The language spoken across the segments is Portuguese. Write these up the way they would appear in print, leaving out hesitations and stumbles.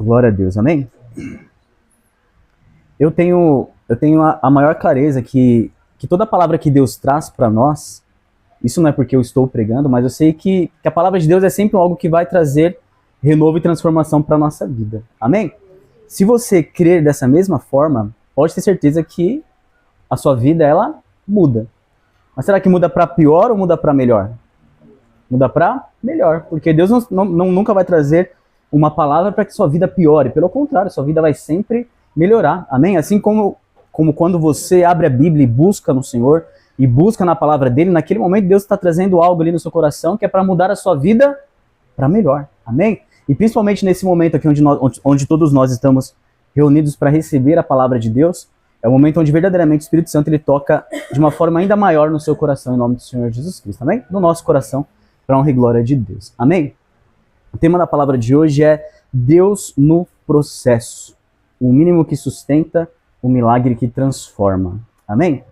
Glória a Deus, amém? Eu tenho a maior clareza que toda palavra que Deus traz para nós, isso não é porque eu estou pregando, mas eu sei que a palavra de Deus é sempre algo que vai trazer renovo e transformação para a nossa vida, amém? Se você crer dessa mesma forma, pode ter certeza que a sua vida, ela muda. Mas será que muda para pior ou muda para melhor? Muda para melhor, porque Deus nunca vai trazer uma palavra para que sua vida piore. Pelo contrário, sua vida vai sempre melhorar. Amém? Assim como quando você abre a Bíblia e busca no Senhor, e busca na palavra dele, naquele momento Deus está trazendo algo ali no seu coração que é para mudar a sua vida para melhor. Amém? E principalmente nesse momento aqui onde todos nós estamos reunidos para receber a palavra de Deus, é o momento onde verdadeiramente o Espírito Santo ele toca de uma forma ainda maior no seu coração, em nome do Senhor Jesus Cristo. Amém? No nosso coração, para honra e glória de Deus. Amém? O tema da palavra de hoje é Deus no processo. O mínimo que sustenta, o milagre que transforma. Amém?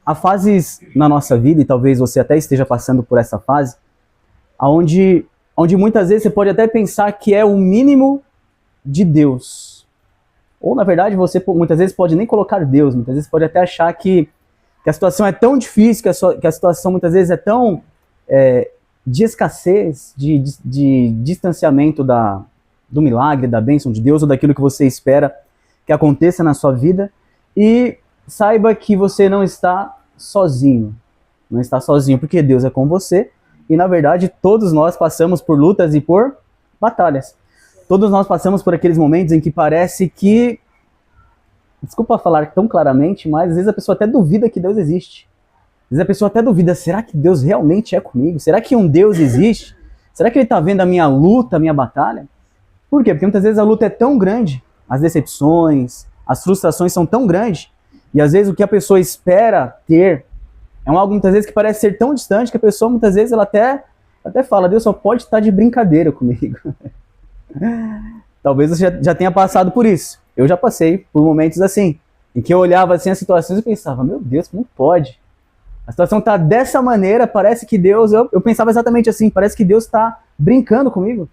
Há fases na nossa vida, e talvez você até esteja passando por essa fase, onde muitas vezes você pode até pensar que é o mínimo de Deus. Ou, na verdade, você muitas vezes pode nem colocar Deus, muitas vezes pode até achar que a situação é tão difícil, que a situação muitas vezes é tão de escassez, de distanciamento do milagre, da bênção de Deus, ou daquilo que você espera que aconteça na sua vida, e saiba que você não está sozinho. Não está sozinho, porque Deus é com você, e na verdade todos nós passamos por lutas e por batalhas. Todos nós passamos por aqueles momentos em que parece que, desculpa falar tão claramente, mas às vezes a pessoa até duvida que Deus existe. Às vezes a pessoa até duvida, será que Deus realmente é comigo? Será que um Deus existe? Será que Ele está vendo a minha luta, a minha batalha? Por quê? Porque muitas vezes a luta é tão grande, as decepções, as frustrações são tão grandes, e às vezes o que a pessoa espera ter é algo muitas vezes que parece ser tão distante que a pessoa muitas vezes ela até fala, Deus só pode estar de brincadeira comigo. Talvez você já tenha passado por isso. Eu já passei por momentos assim, em que eu olhava assim as situações e pensava, meu Deus, como pode? A situação está dessa maneira, parece que Deus... Eu pensava exatamente assim, parece que Deus está brincando comigo.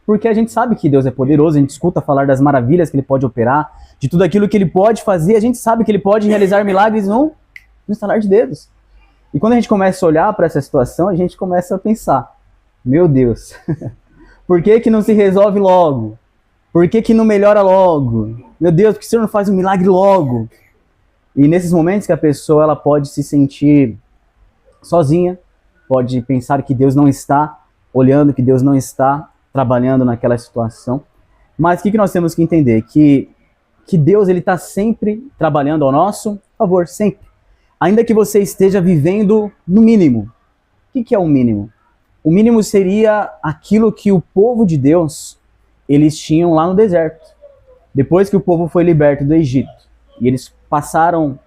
Porque a gente sabe que Deus é poderoso, a gente escuta falar das maravilhas que Ele pode operar, de tudo aquilo que Ele pode fazer, a gente sabe que Ele pode realizar milagres no estalar de dedos. E quando a gente começa a olhar para essa situação, a gente começa a pensar, meu Deus, por que não se resolve logo? Por que não melhora logo? Meu Deus, por que o Senhor não faz um milagre logo? E nesses momentos que a pessoa ela pode se sentir sozinha, pode pensar que Deus não está olhando, que Deus não está trabalhando naquela situação. Mas o que nós temos que entender? Que Deus está sempre trabalhando ao nosso favor, sempre. Ainda que você esteja vivendo no mínimo. O que é o mínimo? O mínimo seria aquilo que o povo de Deus, eles tinham lá no deserto. Depois que o povo foi liberto do Egito, e eles passaram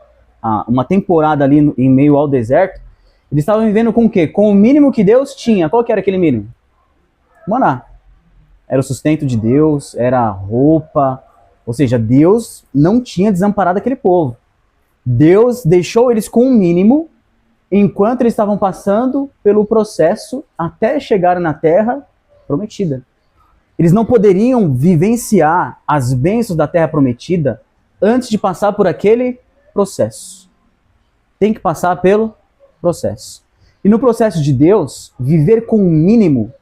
uma temporada ali em meio ao deserto, eles estavam vivendo com o quê? Com o mínimo que Deus tinha. Qual que era aquele mínimo? Maná. Era o sustento de Deus, era a roupa, ou seja, Deus não tinha desamparado aquele povo. Deus deixou eles com o mínimo enquanto eles estavam passando pelo processo até chegar na terra prometida. Eles não poderiam vivenciar as bênçãos da terra prometida antes de passar por aquele processo. Tem que passar pelo processo. E no processo de Deus, viver com o mínimo,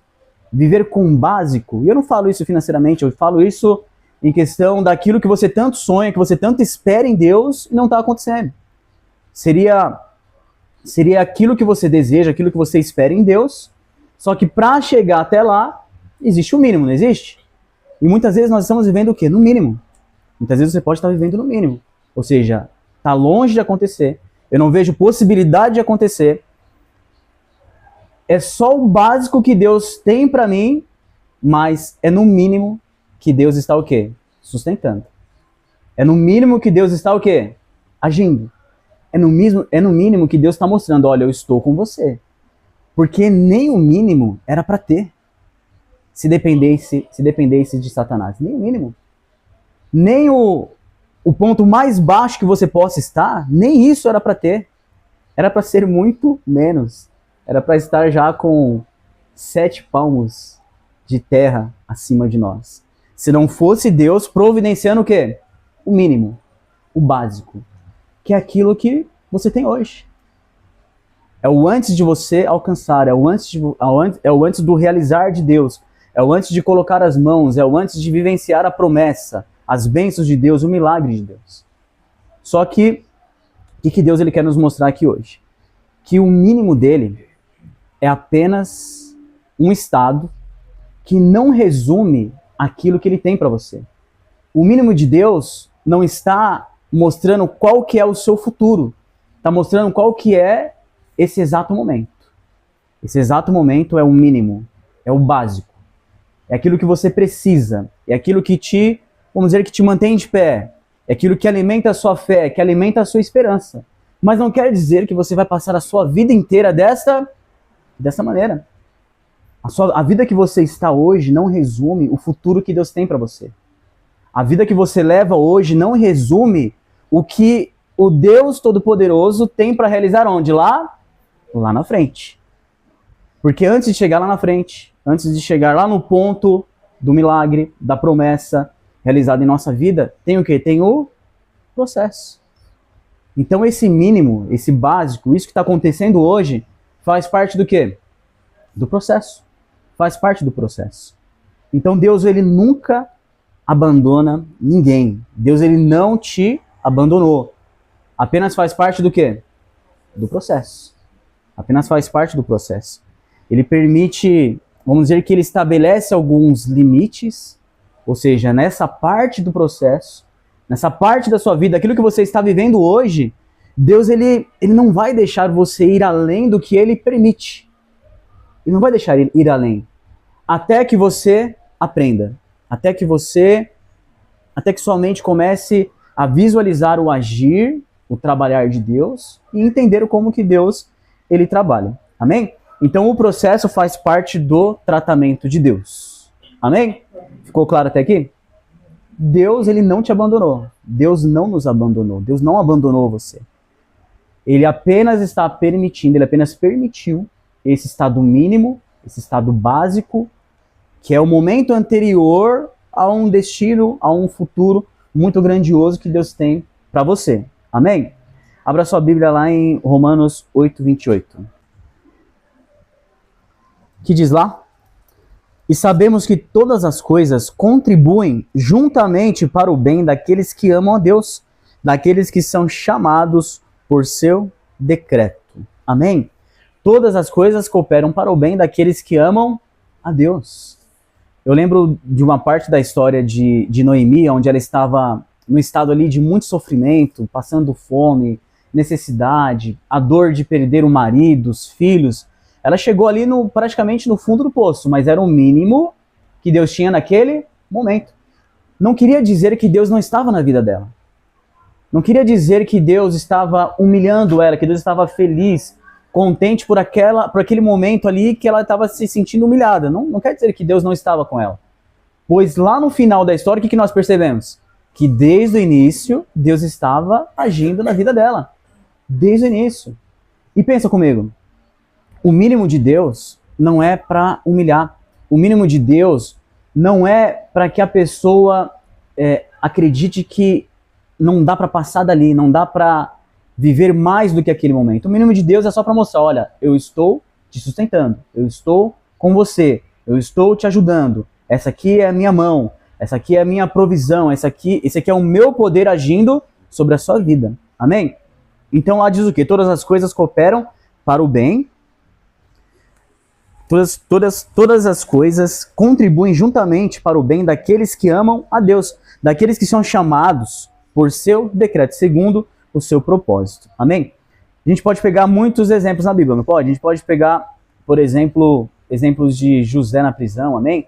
viver com o básico, e eu não falo isso financeiramente, eu falo isso em questão daquilo que você tanto sonha, que você tanto espera em Deus e não está acontecendo. Seria aquilo que você deseja, aquilo que você espera em Deus, só que para chegar até lá, existe o mínimo, não existe? E muitas vezes nós estamos vivendo o quê? No mínimo. Muitas vezes você pode estar vivendo no mínimo. Ou seja, está longe de acontecer, eu não vejo possibilidade de acontecer, é só o básico que Deus tem para mim, mas é no mínimo que Deus está o quê? Sustentando. É no mínimo que Deus está o quê? Agindo. É no mínimo que Deus está mostrando, olha, eu estou com você. Porque nem o mínimo era para ter. Se dependesse de Satanás. Nem o mínimo. Nem o ponto mais baixo que você possa estar, nem isso era para ter. Era para ser muito menos. Era para estar já com 7 palmos de terra acima de nós. Se não fosse Deus providenciando o quê? O mínimo, o básico, que é aquilo que você tem hoje. É o antes de você alcançar, é o antes do realizar de Deus, é o antes de colocar as mãos, é o antes de vivenciar a promessa, as bênçãos de Deus, o milagre de Deus. Só que, o que Deus ele quer nos mostrar aqui hoje? Que o mínimo dele é apenas um estado que não resume aquilo que ele tem para você. O mínimo de Deus não está mostrando qual que é o seu futuro, está mostrando qual que é esse exato momento. Esse exato momento é o mínimo, é o básico. É aquilo que você precisa, é aquilo que vamos dizer, que te mantém de pé, é aquilo que alimenta a sua fé, que alimenta a sua esperança. Mas não quer dizer que você vai passar a sua vida inteira dessa maneira. A vida que você está hoje não resume o futuro que Deus tem para você. A vida que você leva hoje não resume o que o Deus Todo-Poderoso tem para realizar onde? Lá na frente. Porque antes de chegar lá na frente, antes de chegar lá no ponto do milagre, da promessa realizada em nossa vida, tem o quê? Tem o processo. Então esse mínimo, esse básico, isso que está acontecendo hoje, faz parte do quê? Do processo. Faz parte do processo. Então Deus, ele nunca abandona ninguém. Deus, ele não te abandonou. Apenas faz parte do quê? Do processo. Apenas faz parte do processo. Ele permite, vamos dizer que ele estabelece alguns limites, ou seja, nessa parte do processo, nessa parte da sua vida, aquilo que você está vivendo hoje, Deus, ele não vai deixar você ir além do que ele permite. Ele não vai deixar ele ir além. Até que você aprenda. Até que sua mente comece a visualizar o agir, o trabalhar de Deus e entender como que Deus, ele trabalha. Amém? Então o processo faz parte do tratamento de Deus. Amém? Ficou claro até aqui? Deus, ele não te abandonou. Deus não nos abandonou. Deus não abandonou você. Ele apenas está permitindo, ele apenas permitiu esse estado mínimo, esse estado básico, que é o momento anterior a um destino, a um futuro muito grandioso que Deus tem para você. Amém? Abra sua Bíblia lá em Romanos 8:28. Que diz lá? E sabemos que todas as coisas contribuem juntamente para o bem daqueles que amam a Deus, daqueles que são chamados por seu decreto. Amém? Todas as coisas cooperam para o bem daqueles que amam a Deus. Eu lembro de uma parte da história de Noemi, onde ela estava no estado ali de muito sofrimento, passando fome, necessidade, a dor de perder o marido, os filhos. Ela chegou ali praticamente no fundo do poço, mas era o mínimo que Deus tinha naquele momento. Não queria dizer que Deus não estava na vida dela. Não queria dizer que Deus estava humilhando ela, que Deus estava feliz, contente por aquele momento ali que ela estava se sentindo humilhada. Não quer dizer que Deus não estava com ela. Pois lá no final da história, o que nós percebemos? Que desde o início, Deus estava agindo na vida dela. Desde o início. E pensa comigo, o mínimo de Deus não é para humilhar. O mínimo de Deus não é para que a pessoa acredite que não dá para passar dali, não dá para viver mais do que aquele momento. O mínimo de Deus é só para mostrar, olha, eu estou te sustentando, eu estou com você, eu estou te ajudando, essa aqui é a minha mão, essa aqui é a minha provisão, esse aqui é o meu poder agindo sobre a sua vida. Amém? Então lá diz o quê? Todas as coisas cooperam para o bem, todas as coisas contribuem juntamente para o bem daqueles que amam a Deus, daqueles que são chamados por seu decreto, segundo o seu propósito. Amém? A gente pode pegar muitos exemplos na Bíblia, não pode? A gente pode pegar, por exemplo, exemplos de José na prisão, amém?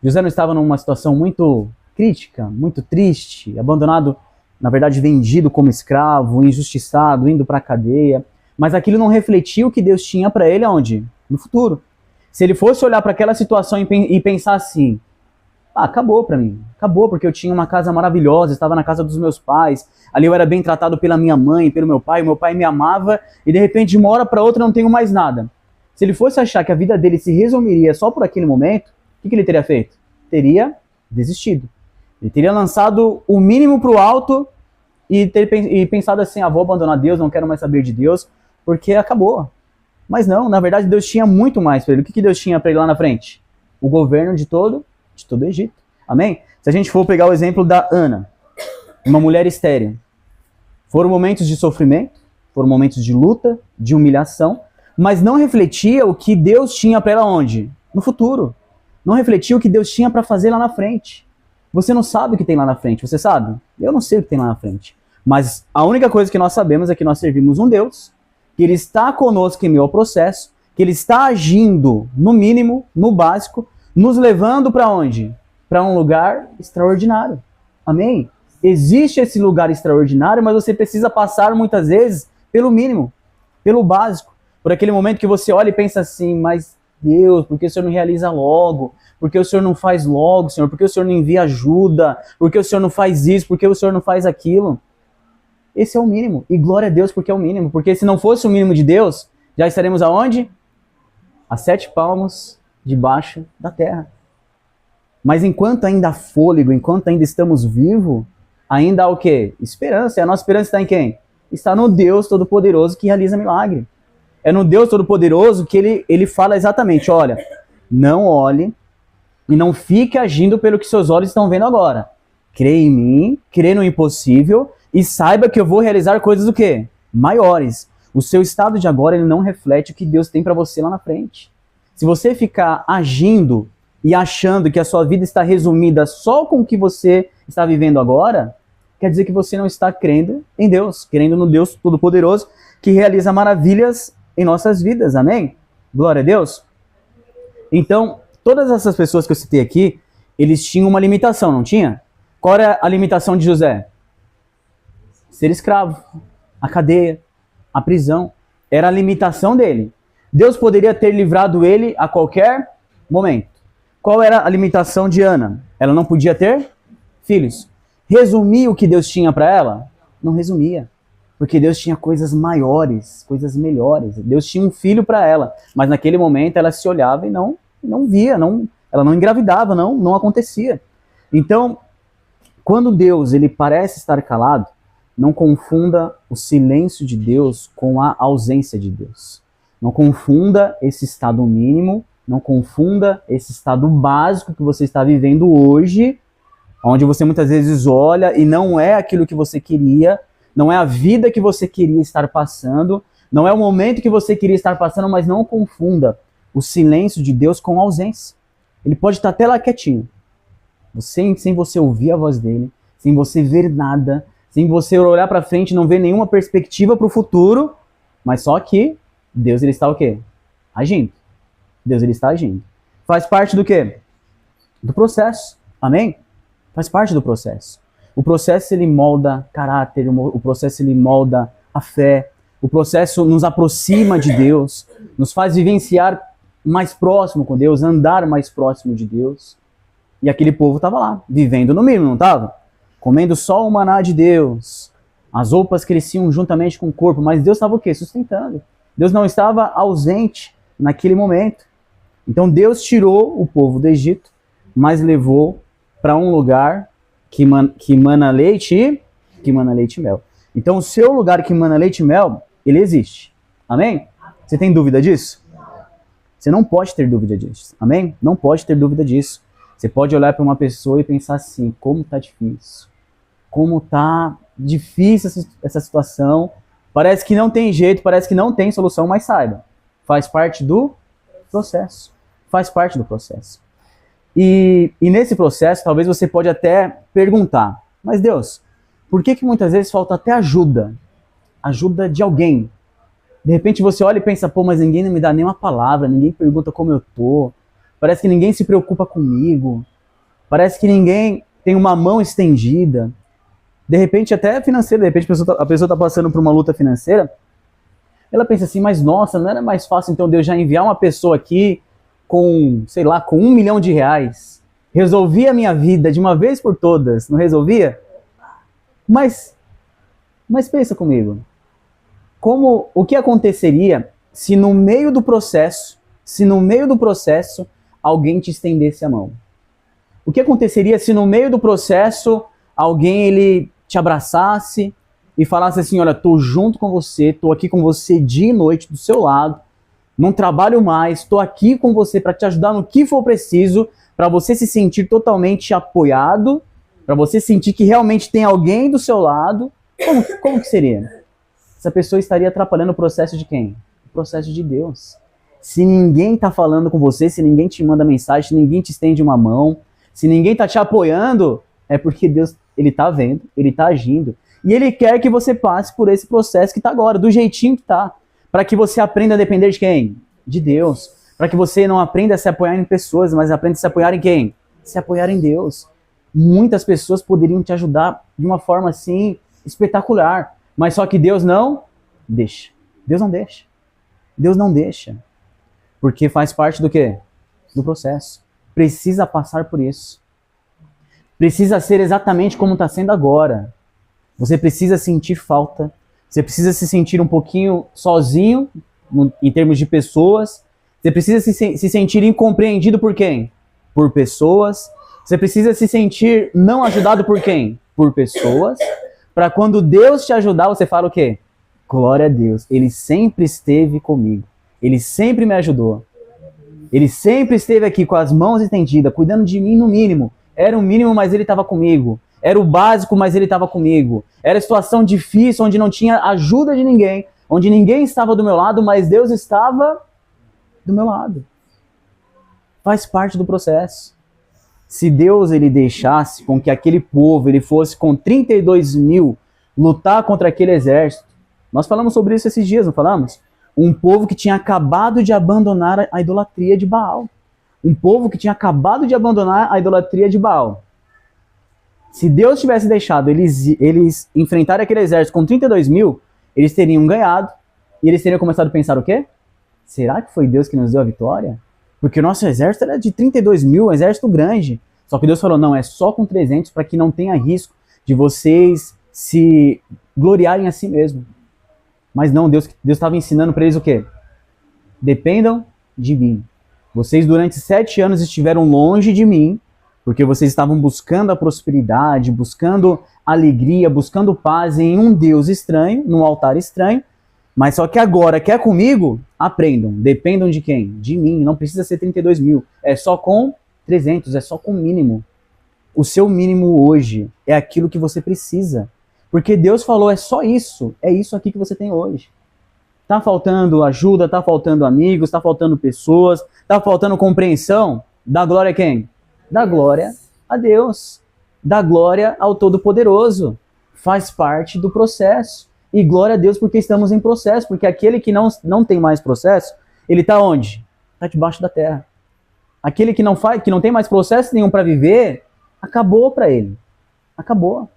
José não estava numa situação muito crítica, muito triste, abandonado, na verdade vendido como escravo, injustiçado, indo para a cadeia, mas aquilo não refletia o que Deus tinha para ele aonde? No futuro. Se ele fosse olhar para aquela situação e pensar assim, acabou para mim, acabou porque eu tinha uma casa maravilhosa, estava na casa dos meus pais, ali eu era bem tratado pela minha mãe, pelo meu pai, o meu pai me amava, e de repente de uma hora para outra eu não tenho mais nada. Se ele fosse achar que a vida dele se resumiria só por aquele momento, o que ele teria feito? Teria desistido. Ele teria lançado o mínimo para o alto e pensado assim, vou abandonar Deus, não quero mais saber de Deus, porque acabou. Mas não, na verdade Deus tinha muito mais para ele. O que Deus tinha para ele lá na frente? O governo de todo o Egito. Amém? Se a gente for pegar o exemplo da Ana, uma mulher estéril, foram momentos de sofrimento, foram momentos de luta, de humilhação, mas não refletia o que Deus tinha para ela onde? No futuro. Não refletia o que Deus tinha para fazer lá na frente. Você não sabe o que tem lá na frente, você sabe? Eu não sei o que tem lá na frente. Mas a única coisa que nós sabemos é que nós servimos um Deus, que Ele está conosco em meio ao processo, que Ele está agindo no mínimo, no básico, nos levando para onde? Para um lugar extraordinário. Amém? Existe esse lugar extraordinário, mas você precisa passar muitas vezes pelo mínimo, pelo básico. Por aquele momento que você olha e pensa assim, mas Deus, por que o Senhor não realiza logo? Por que o Senhor não faz logo, Senhor? Por que o Senhor não envia ajuda? Por que o Senhor não faz isso? Por que o Senhor não faz aquilo? Esse é o mínimo. E glória a Deus porque é o mínimo. Porque se não fosse o mínimo de Deus, já estaremos aonde? A 7 palmos debaixo da terra. Mas enquanto ainda há fôlego, enquanto ainda estamos vivos, ainda há o quê? Esperança. E a nossa esperança está em quem? Está no Deus Todo-Poderoso que realiza milagre. É no Deus Todo-Poderoso que ele fala exatamente, olha, não olhe e não fique agindo pelo que seus olhos estão vendo agora. Crê em mim, crê no impossível e saiba que eu vou realizar coisas o quê? Maiores. O seu estado de agora ele não reflete o que Deus tem para você lá na frente. Se você ficar agindo e achando que a sua vida está resumida só com o que você está vivendo agora, quer dizer que você não está crendo em Deus, crendo no Deus Todo-Poderoso que realiza maravilhas em nossas vidas, amém? Glória a Deus. Então, todas essas pessoas que eu citei aqui, eles tinham uma limitação, não tinha? Qual era a limitação de José? Ser escravo, a cadeia, a prisão, era a limitação dele. Deus poderia ter livrado ele a qualquer momento. Qual era a limitação de Ana? Ela não podia ter filhos. Resumia o que Deus tinha para ela? Não resumia. Porque Deus tinha coisas maiores, coisas melhores. Deus tinha um filho para ela, mas naquele momento ela se olhava e não via, ela não engravidava, não acontecia. Então, quando Deus ele parece estar calado, não confunda o silêncio de Deus com a ausência de Deus. Não confunda esse estado mínimo, não confunda esse estado básico que você está vivendo hoje, onde você muitas vezes olha e não é aquilo que você queria, não é a vida que você queria estar passando, não é o momento que você queria estar passando, mas não confunda o silêncio de Deus com a ausência. Ele pode estar até lá quietinho, sem você ouvir a voz dele, sem você ver nada, sem você olhar para frente e não ver nenhuma perspectiva para o futuro, mas só que Deus ele está o quê? Agindo. Deus ele está agindo. Faz parte do quê? Do processo. Amém? Faz parte do processo. O processo ele molda caráter, o processo ele molda a fé, o processo nos aproxima de Deus, nos faz vivenciar mais próximo com Deus, andar mais próximo de Deus. E aquele povo estava lá, vivendo no mínimo, não estava? Comendo só o maná de Deus. As roupas cresciam juntamente com o corpo, mas Deus estava o quê? Sustentando. Deus não estava ausente naquele momento. Então Deus tirou o povo do Egito, mas levou para um lugar que mana leite e mel. Então o seu lugar que mana leite e mel, ele existe. Amém? Você tem dúvida disso? Você não pode ter dúvida disso. Amém? Não pode ter dúvida disso. Você pode olhar para uma pessoa e pensar assim, como tá difícil. Como tá difícil essa situação. Parece que não tem jeito, parece que não tem solução, mas saiba, faz parte do processo. Faz parte do processo. E nesse processo, talvez você pode até perguntar, mas Deus, por que muitas vezes falta até ajuda? Ajuda de alguém. De repente você olha e pensa, pô, mas ninguém me dá nenhuma palavra, ninguém pergunta como eu tô, parece que ninguém se preocupa comigo, parece que ninguém tem uma mão estendida. De repente até financeira, de repente a pessoa está passando por uma luta financeira, ela pensa assim, mas nossa, não era mais fácil então Deus já enviar uma pessoa aqui com, sei lá, com R$1 milhão, resolvia a minha vida de uma vez por todas, não resolvia? Mas pensa comigo, o que aconteceria se no meio do processo, alguém te estendesse a mão? O que aconteceria se no meio do processo alguém ele te abraçasse e falasse assim, olha, tô junto com você, tô aqui com você dia e noite do seu lado, não trabalho mais, tô aqui com você para te ajudar no que for preciso, para você se sentir totalmente apoiado, para você sentir que realmente tem alguém do seu lado. Como que seria? Essa pessoa estaria atrapalhando o processo de quem? O processo de Deus. Se ninguém está falando com você, se ninguém te manda mensagem, se ninguém te estende uma mão, se ninguém está te apoiando, é porque Deus ele está vendo, ele está agindo. E ele quer que você passe por esse processo que está agora, do jeitinho que está. Para que você aprenda a depender de quem? De Deus. Para que você não aprenda a se apoiar em pessoas, mas aprenda a se apoiar em quem? Se apoiar em Deus. Muitas pessoas poderiam te ajudar de uma forma assim espetacular, mas só que Deus não deixa. Deus não deixa. Deus não deixa. Porque faz parte do quê? Do processo. Precisa passar por isso. Precisa ser exatamente como está sendo agora. Você precisa sentir falta. Você precisa se sentir um pouquinho sozinho, em termos de pessoas. Você precisa se sentir incompreendido por quem? Por pessoas. Você precisa se sentir não ajudado por quem? Por pessoas. Para quando Deus te ajudar, você fala o quê? Glória a Deus. Ele sempre esteve comigo. Ele sempre me ajudou. Ele sempre esteve aqui com as mãos estendidas, cuidando de mim no mínimo. Era o mínimo, mas ele estava comigo. Era o básico, mas ele estava comigo. Era situação difícil, onde não tinha ajuda de ninguém, onde ninguém estava do meu lado, mas Deus estava do meu lado. Faz parte do processo. Se Deus ele deixasse com que aquele povo ele fosse com 32 mil lutar contra aquele exército, nós falamos sobre isso esses dias, não falamos? Um povo que tinha acabado de abandonar a idolatria de Baal. Um povo que tinha acabado de abandonar a idolatria de Baal. Se Deus tivesse deixado eles enfrentarem aquele exército com 32 mil, eles teriam ganhado. E eles teriam começado a pensar o quê? Será que foi Deus que nos deu a vitória? Porque o nosso exército era de 32 mil, um exército grande. Só que Deus falou, não, é só com 300 para que não tenha risco de vocês se gloriarem a si mesmo. Mas não, Deus estava ensinando para eles o quê? Dependam de mim. Vocês durante 7 anos estiveram longe de mim, porque vocês estavam buscando a prosperidade, buscando alegria, buscando paz em um Deus estranho, num altar estranho. Mas só que agora, quer comigo? Aprendam. Dependam de quem? De mim. Não precisa ser 32 mil. É só com 300, é só com o mínimo. O seu mínimo hoje é aquilo que você precisa. Porque Deus falou, é só isso. É isso aqui que você tem hoje. Tá faltando ajuda, tá faltando amigos, tá faltando pessoas, tá faltando compreensão. Dá glória a quem? Dá glória a Deus. Dá glória ao Todo-Poderoso. Faz parte do processo. E glória a Deus porque estamos em processo. Porque aquele que não tem mais processo, ele está onde? Está debaixo da terra. Aquele que não tem mais processo nenhum para viver, acabou para ele. Acabou.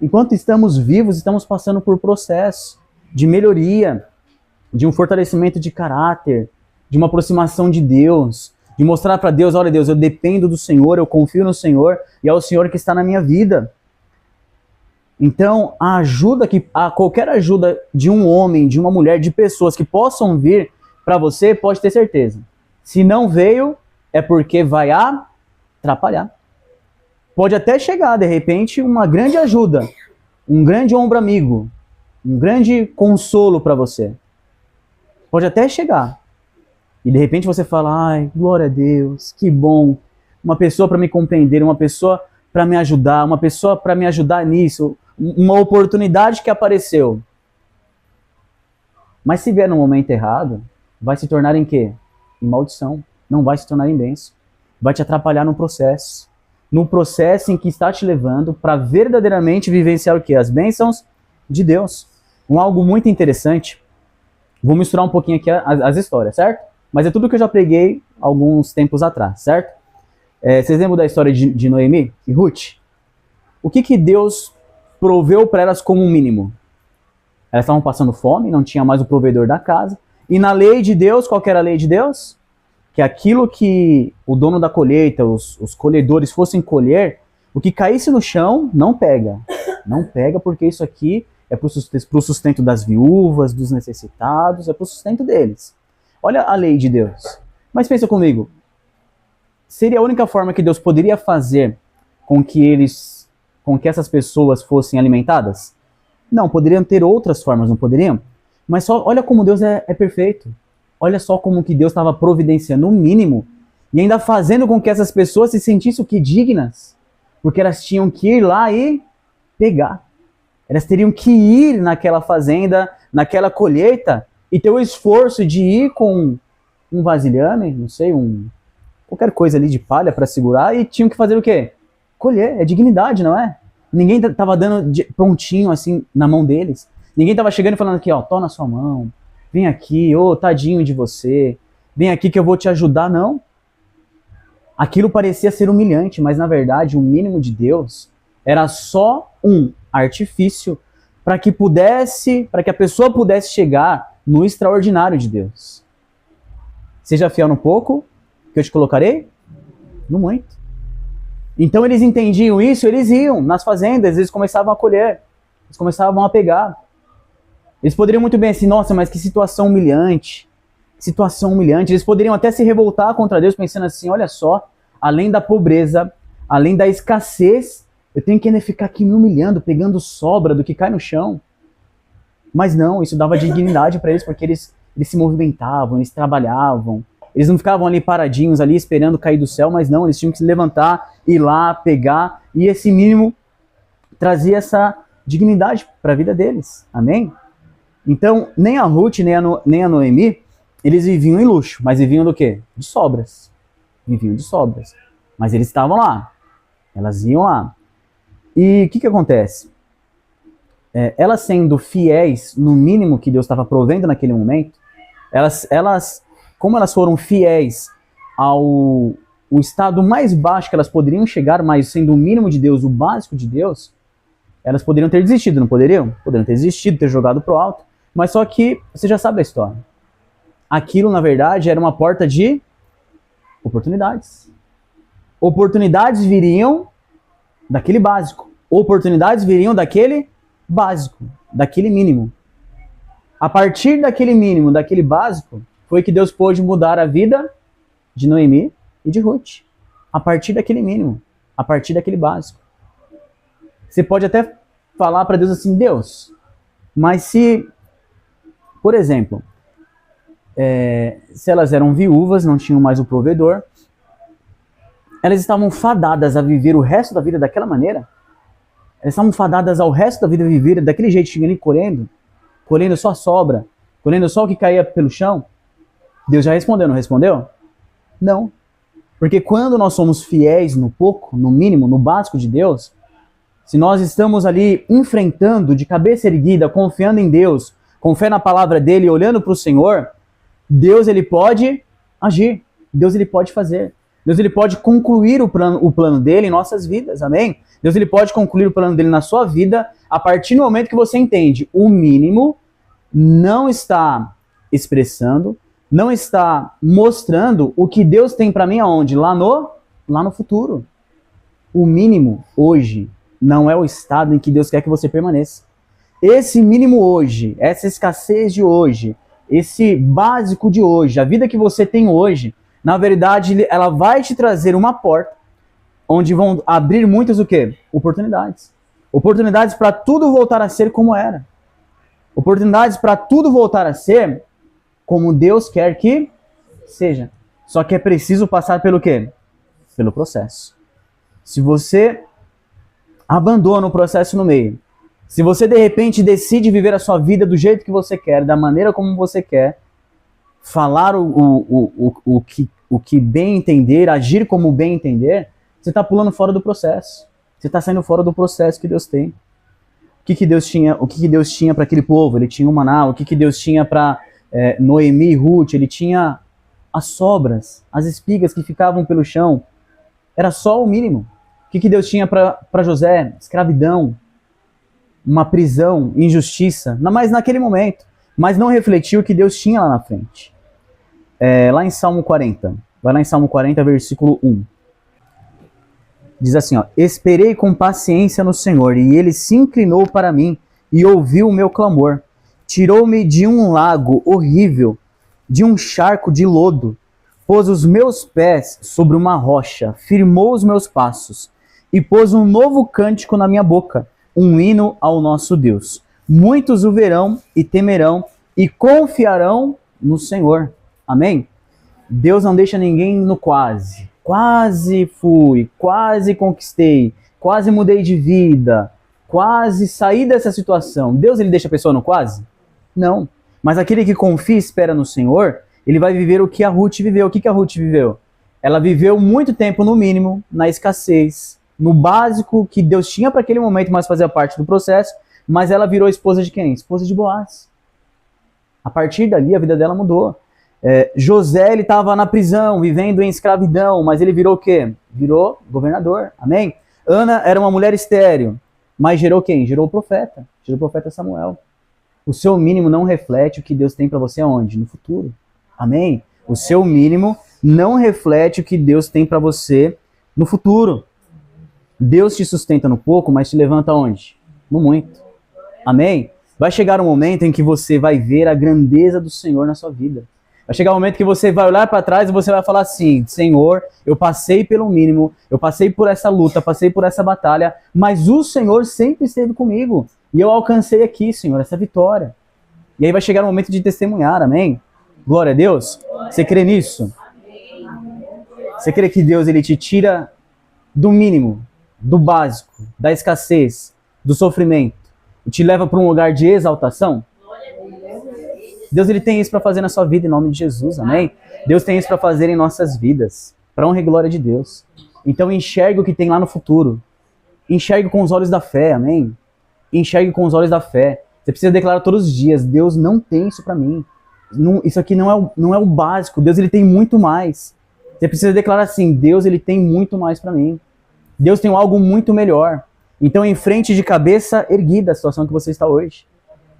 Enquanto estamos vivos, estamos passando por processo de melhoria, de um fortalecimento de caráter, de uma aproximação de Deus, de mostrar para Deus, olha Deus, eu dependo do Senhor, eu confio no Senhor e é o Senhor que está na minha vida. Então, qualquer ajuda de um homem, de uma mulher, de pessoas que possam vir para você, pode ter certeza. Se não veio, é porque vai atrapalhar. Pode até chegar, de repente, uma grande ajuda, um grande ombro amigo, um grande consolo para você. Pode até chegar. E de repente você fala, ai, glória a Deus, que bom. Uma pessoa para me compreender, uma pessoa para me ajudar, uma pessoa para me ajudar nisso, uma oportunidade que apareceu. Mas se vier no momento errado, vai se tornar em quê? Em maldição. Não vai se tornar em bênção. Vai te atrapalhar no processo. No processo em que está te levando para verdadeiramente vivenciar o quê? As bênçãos de Deus. Algo muito interessante. Vou misturar um pouquinho aqui as histórias, certo? Mas é tudo que eu já preguei alguns tempos atrás, certo? Vocês lembram da história de Noemi e Ruth? O que Deus proveu para elas como um mínimo? Elas estavam passando fome, não tinha mais o provedor da casa. E na lei de Deus, qual que era a lei de Deus? Que aquilo que o dono da colheita, os colhedores fossem colher, o que caísse no chão, não pega. Não pega porque isso aqui é para o sustento das viúvas, dos necessitados, é para o sustento deles. Olha a lei de Deus. Mas pensa comigo, seria a única forma que Deus poderia fazer com que essas pessoas fossem alimentadas? Não, poderiam ter outras formas, não poderiam? Mas só olha como Deus é perfeito. Olha só como que Deus estava providenciando o mínimo e ainda fazendo com que essas pessoas se sentissem o que dignas, porque elas tinham que ir lá e pegar. Elas teriam que ir naquela fazenda, naquela colheita e ter o esforço de ir com um vasilhame, não sei, qualquer coisa ali de palha para segurar, e tinham que fazer o quê? Colher, é dignidade, não é? Ninguém tava dando prontinho assim na mão deles. Ninguém tava chegando e falando aqui, ó, tô na sua mão, vem aqui, ô, tadinho de você, vem aqui que eu vou te ajudar, não. Aquilo parecia ser humilhante, mas na verdade o mínimo de Deus era só um artifício para que a pessoa pudesse chegar no extraordinário de Deus. Seja fiel no pouco, que eu te colocarei no muito. Então eles entendiam isso, eles iam nas fazendas, eles começavam a colher, eles começavam a pegar. Eles poderiam muito bem assim, nossa, mas que situação humilhante, Eles poderiam até se revoltar contra Deus, pensando assim, olha só, além da pobreza, além da escassez, eu tenho que ainda ficar aqui me humilhando, pegando sobra do que cai no chão. Mas não, isso dava dignidade para eles, porque eles se movimentavam, eles trabalhavam. Eles não ficavam ali paradinhos, ali esperando cair do céu, mas não, eles tinham que se levantar, ir lá, pegar, e esse mínimo trazia essa dignidade para a vida deles. Amém? Então, nem a Ruth, nem a Noemi, eles viviam em luxo, mas viviam do quê? De sobras. Viviam de sobras. Mas eles estavam lá. Elas iam lá. E o que acontece? Elas sendo fiéis no mínimo que Deus estava provendo naquele momento, como elas foram fiéis ao estado mais baixo que elas poderiam chegar, mas sendo o mínimo de Deus, o básico de Deus, elas poderiam ter desistido, não poderiam? Poderiam ter desistido, ter jogado pro alto, mas só que você já sabe a história. Aquilo, na verdade, era uma porta de oportunidades. Oportunidades viriam daquele básico. Oportunidades viriam daquele básico, daquele mínimo. A partir daquele mínimo, daquele básico, foi que Deus pôde mudar a vida de Noemi e de Ruth. A partir daquele mínimo, a partir daquele básico. Você pode até falar para Deus assim, Deus, mas se, por exemplo, se elas eram viúvas, não tinham mais o provedor, elas estavam fadadas a viver o resto da vida daquela maneira? Elas estavam fadadas ao resto da vida viver daquele jeitinho ali, colhendo só a sobra, colhendo só o que caía pelo chão? Deus já respondeu, não respondeu? Não. Porque quando nós somos fiéis no pouco, no mínimo, no básico de Deus, se nós estamos ali enfrentando de cabeça erguida, confiando em Deus, com fé na palavra dele, olhando para o Senhor, Deus ele pode agir, Deus ele pode fazer, Deus ele pode concluir o plano dele em nossas vidas, amém? Deus ele pode concluir o plano dele na sua vida a partir do momento que você entende o mínimo não está expressando, não está mostrando o que Deus tem para mim aonde? Lá no futuro. O mínimo hoje não é o estado em que Deus quer que você permaneça. Esse mínimo hoje, essa escassez de hoje, esse básico de hoje, a vida que você tem hoje, na verdade, ela vai te trazer uma porta onde vão abrir muitas o quê? Oportunidades. Oportunidades para tudo voltar a ser como era. Oportunidades para tudo voltar a ser como Deus quer que seja. Só que é preciso passar pelo quê? Pelo processo. Se você abandona o processo no meio, se você de repente decide viver a sua vida do jeito que você quer, da maneira como você quer, falar o que bem entender, agir como bem entender, você está pulando fora do processo. Você está saindo fora do processo que Deus tem. O que Deus tinha para aquele povo? Ele tinha o maná. O que Deus tinha para Noemi e Ruth? Ele tinha as sobras, as espigas que ficavam pelo chão. Era só o mínimo. O que Deus tinha para José? Escravidão, uma prisão, injustiça. Mas naquele momento. Mas não refletiu o que Deus tinha lá na frente. Lá em Salmo 40. Vai lá em Salmo 40, versículo 1. Diz assim, ó, esperei com paciência no Senhor, e ele se inclinou para mim e ouviu o meu clamor. Tirou-me de um lago horrível, de um charco de lodo, Pôs os meus pés sobre uma rocha, firmou os meus passos, e pôs um novo cântico na minha boca, um hino ao nosso Deus. Muitos o verão e temerão e confiarão no Senhor. Amém? Deus não deixa ninguém no quase. Quase fui, quase conquistei, quase mudei de vida, quase saí dessa situação. Deus, ele deixa a pessoa no quase? Não. Mas aquele que confia e espera no Senhor, ele vai viver o que a Ruth viveu. O que a Ruth viveu? Ela viveu muito tempo no mínimo, na escassez, no básico que Deus tinha para aquele momento, mas fazia parte do processo, mas ela virou esposa de quem? Esposa de Boaz. A partir dali, a vida dela mudou. José, ele estava na prisão, vivendo em escravidão, mas ele virou o quê? Virou governador. Amém? Ana era uma mulher estéril, mas gerou quem? Gerou o profeta. Gerou o profeta Samuel. O seu mínimo não reflete o que Deus tem para você aonde? No futuro. Amém? O seu mínimo não reflete o que Deus tem para você no futuro. Deus te sustenta no pouco, mas te levanta onde? No muito. Amém? Vai chegar um momento em que você vai ver a grandeza do Senhor na sua vida. Vai chegar um momento que você vai olhar para trás e você vai falar assim: Senhor, eu passei pelo mínimo, eu passei por essa luta, passei por essa batalha, mas o Senhor sempre esteve comigo. E eu alcancei aqui, Senhor, essa vitória. E aí vai chegar um momento de testemunhar, amém? Glória a Deus. Você crê nisso? Você crê que Deus, ele te tira do mínimo, do básico, da escassez, do sofrimento, e te leva para um lugar de exaltação? Deus, ele tem isso para fazer na sua vida em nome de Jesus, amém? Deus tem isso para fazer em nossas vidas, para honra e glória de Deus. Então enxergue o que tem lá no futuro. Enxergue com os olhos da fé, amém? Enxergue com os olhos da fé. Você precisa declarar todos os dias: Deus não tem isso para mim. Não, isso aqui não é o básico. Deus, ele tem muito mais. Você precisa declarar assim: Deus, ele tem muito mais para mim. Deus tem algo muito melhor. Então, em frente de cabeça erguida, a situação que você está hoje.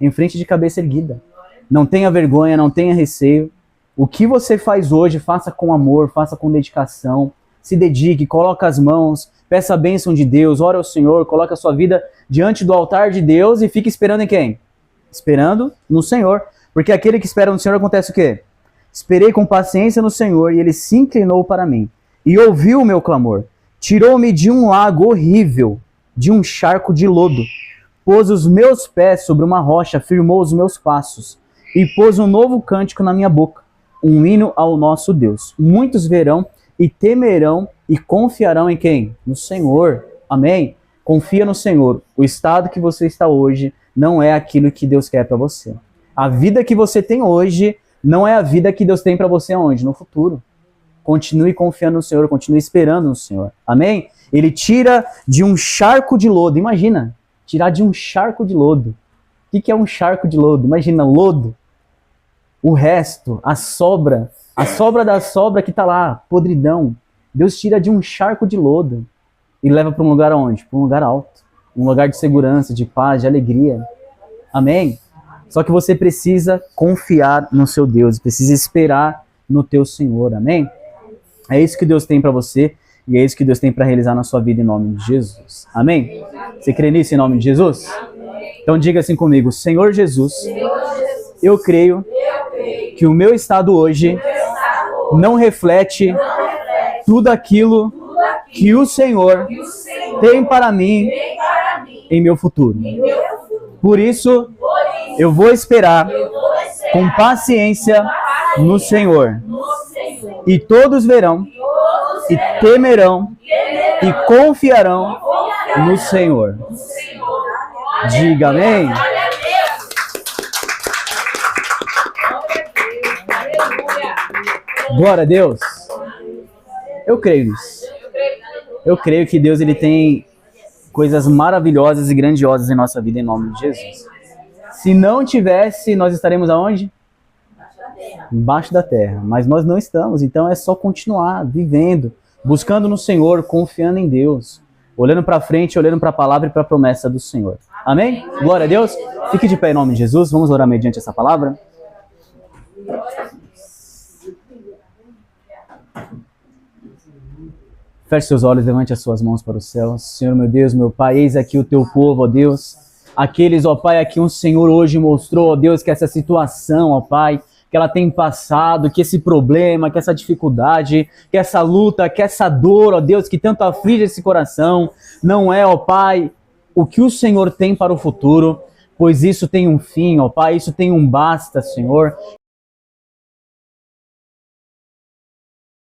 Em frente de cabeça erguida. Não tenha vergonha, não tenha receio. O que você faz hoje, faça com amor, faça com dedicação. Se dedique, coloque as mãos, peça a bênção de Deus, ore ao Senhor, coloque a sua vida diante do altar de Deus e fique esperando em quem? Esperando no Senhor. Porque aquele que espera no Senhor, acontece o quê? Esperei com paciência no Senhor e ele se inclinou para mim e ouviu o meu clamor. Tirou-me de um lago horrível, de um charco de lodo. Pôs os meus pés sobre uma rocha, firmou os meus passos e pôs um novo cântico na minha boca, um hino ao nosso Deus. Muitos verão e temerão e confiarão em quem? No Senhor. Amém? Confia no Senhor. O estado que você está hoje não é aquilo que Deus quer para você. A vida que você tem hoje não é a vida que Deus tem para você onde? No futuro. Continue confiando no Senhor, continue esperando no Senhor. Amém? Ele tira de um charco de lodo. Imagina, tirar de um charco de lodo. O que é um charco de lodo? Imagina, lodo. O resto, a sobra da sobra que está lá, podridão. Deus tira de um charco de lodo e leva para um lugar onde? Para um lugar alto. Um lugar de segurança, de paz, de alegria. Amém? Só que você precisa confiar no seu Deus, precisa esperar no teu Senhor, amém? É isso que Deus tem para você e é isso que Deus tem para realizar na sua vida em nome de Jesus, amém? Você crê nisso em nome de Jesus? Então diga assim comigo: Senhor Jesus, eu creio que o meu estado hoje não reflete tudo aquilo que o Senhor tem para mim em meu futuro. Por isso, eu vou esperar com paciência no Senhor. E todos verão e temerão e confiarão no Senhor. Diga amém. Glória a Deus. Eu creio nisso. Eu creio que Deus, ele tem coisas maravilhosas e grandiosas em nossa vida em nome de Jesus. Se não tivesse, nós estaremos aonde? Embaixo da terra. Mas nós não estamos, então é só continuar vivendo, buscando no Senhor, confiando em Deus, olhando para frente, olhando para a palavra e para a promessa do Senhor. Amém? Glória a Deus. Fique de pé em nome de Jesus. Vamos orar mediante essa palavra. Feche seus olhos, levante as suas mãos para o céu. Senhor, meu Deus, meu Pai, eis aqui o teu povo, ó Deus. Aqueles, ó Pai, a que o Senhor hoje mostrou, ó Deus, que essa situação, ó Pai, que ela tem passado, que esse problema, que essa dificuldade, que essa luta, que essa dor, ó Deus, que tanto aflige esse coração, não é, ó Pai, o que o Senhor tem para o futuro, pois isso tem um fim, ó Pai, isso tem um basta, Senhor.